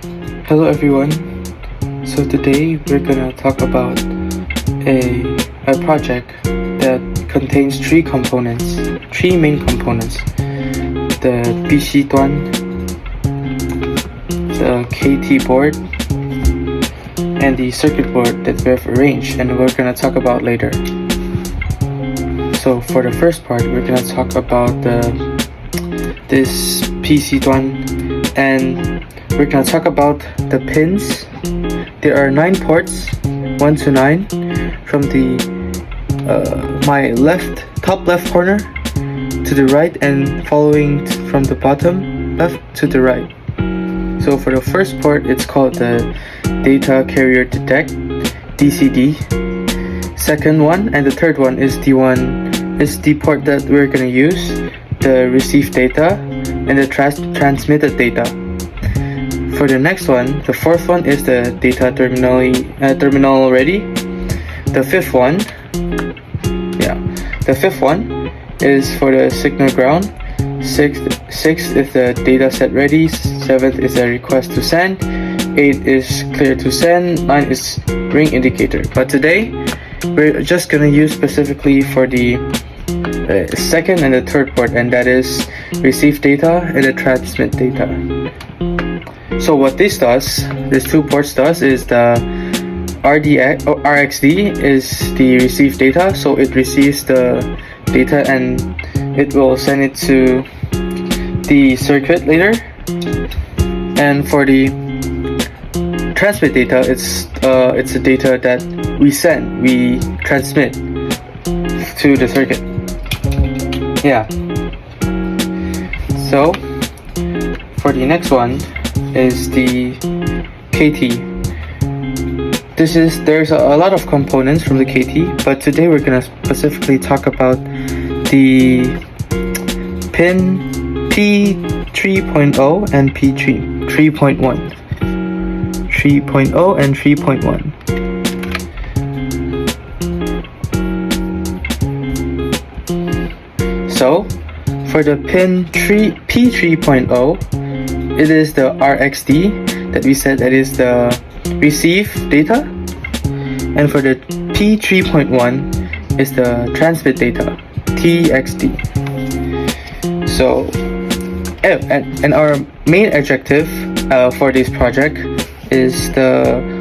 Hello everyone. So today we're gonna talk about a project that contains three main components: the PC端, the KT board, and the circuit board that we've arranged, and we're gonna talk about later. So for the first part, we're gonna talk about this PC端, and we're gonna talk about the pins. There are 9 ports, 1 to 9, from the my top left corner to the right, and following from the bottom left to the right. So for the first port, it's called the data carrier detect, DCD. Second one and the third one is the port that we're gonna use, the received data and the transmitted data. For the next one, the fourth one is the data terminal ready. The fifth one is for the signal ground. Sixth is the data set ready. Seventh is the request to send. 8 is clear to send. 9 is ring indicator. But today we're just gonna use specifically for the second and the third port, and that is receive data and the transmit data. So what these two ports does is the RxD is the receive data, so it receives the data and it will send it to the circuit later. And for the transmit data, it's the data that we transmit to the circuit. Yeah. So for the next one is the KT. There's a lot of components from the KT, but today we're gonna specifically talk about the pin P3.0 and P3.1. 3.0 and 3.1. So for the pin P3.0, it is the RxD that we said that is the receive data, and for the P3.1 is the transmit data, TXD. So and our main objective for this project is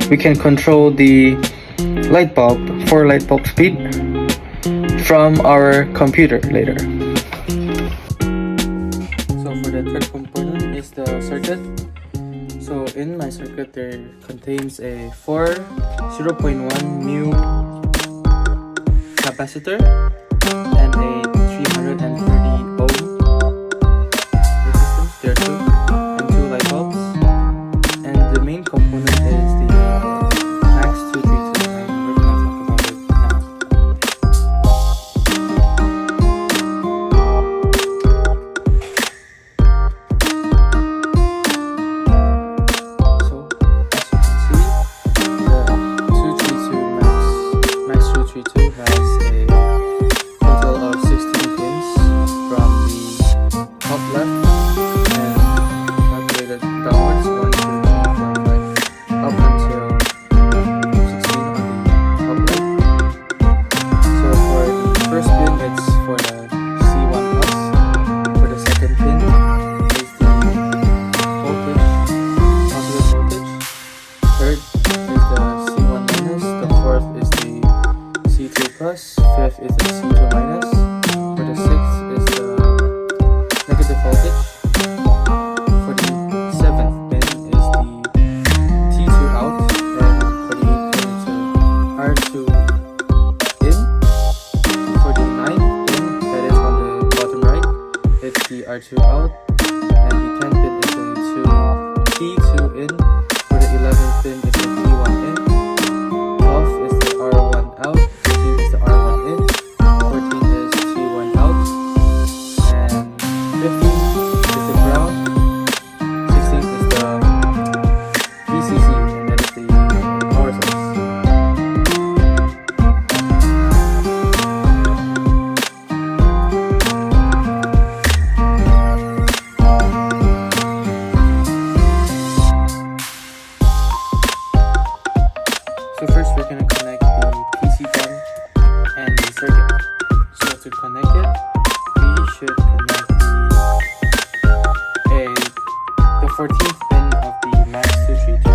we can control the light bulb speed from our computer later. So for the third component is the circuit. So in my circuit there contains a 0.1 μ capacitor and a 330 ohm resistance. There are two light bulbs, and the main component is the Max 232, and we're gonna talk about it now. So as you can see, the 232 Max 232 has a total of 16 pins from the top left and calculated downwards 1, 2, 3, 4, 5 up until 16 on the top right. So for the first pin, it's for the C1 plus. For the second pin is the voltage, positive voltage. Third is the C1 minus. The fourth is the C2 plus. Fifth is the C2 minus. For the sixth is the negative voltage. For the seventh pin is the T2 out, and for the eighth pin is the R2 in. For the ninth pin, that is on the bottom right, it's the R2 out, and the 10th pin is the T2 in. For the 11th pin is the T1 in. 12th is the R1 out. 13th is the R1 in. 14th is T1 out, and 15th is the ground. 16th is the VCC, and that is the power source. 14th pin of the MAX232.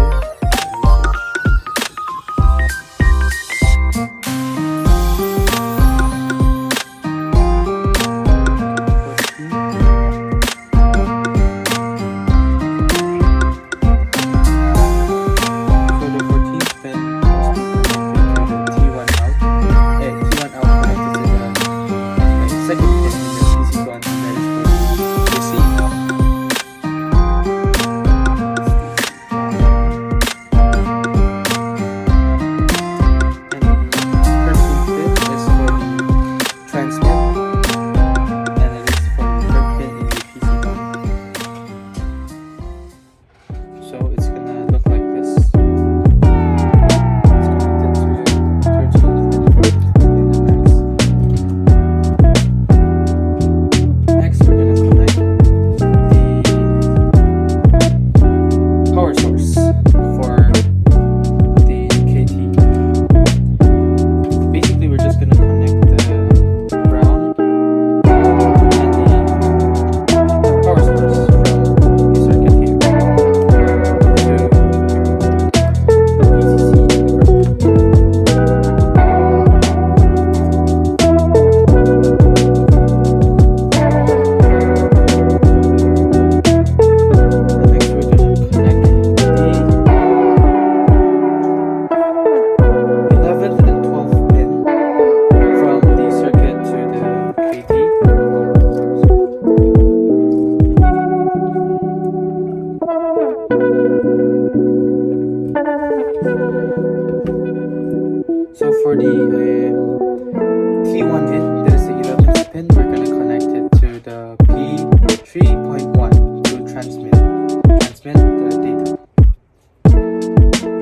So it's gonna look like this. It's connected to the 13th and 14th pin in the max. Next, we're gonna connect the power source for the KT. Basically, we're just gonna connect the ground and the power source from the circuit here. So for the T1 in, that is the 11th pin, we're going to connect it to the P3.1 to transmit the data.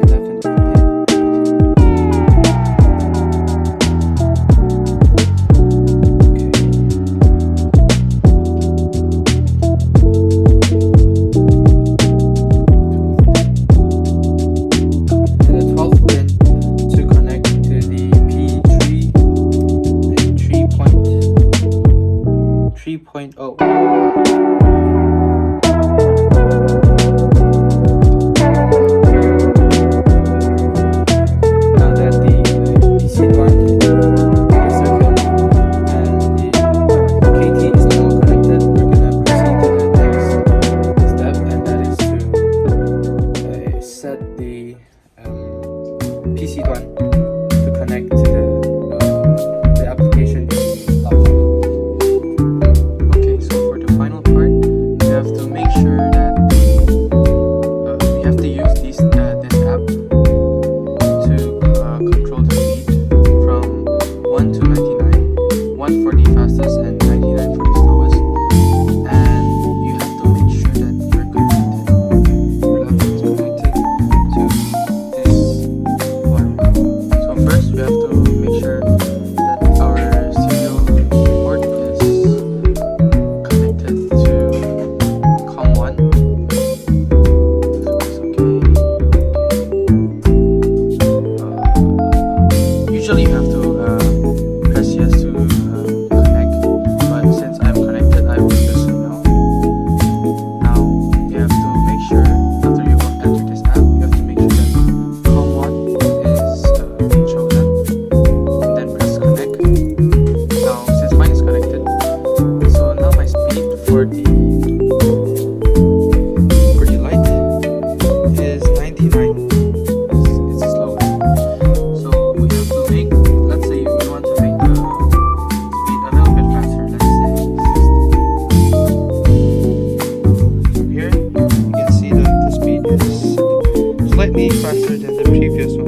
11th pin. And the 12th pin to connect to the P3 and 3.0. Now that the PC1 is circuit and the KT is now connected, we're gonna proceed to the next step, and that is to set the PC1 to connect to the application in the laptop. Okay, so for the final part, we have to make sure that we have to use this app to control the speed from 1 to 99, 1 for the fastest and 99 for the slowest, and you have to make sure that you're connected. Your laptop is connected to this wire. So first, we have to make sure that our serial port is connected to COM1. So it's okay. Usually you have to press yes to connect, but since I'm connected, I will just no. Now you have to make sure, after you enter this app, you have to make sure that COM1 is chosen, and then press connect. Now since mine is connected, so now my speed for the light is 99. It's the slowest. So we have to make, let's say we want to make the speed a little bit faster, let's say 60. From here, you can see that the speed is slightly faster than the previous one.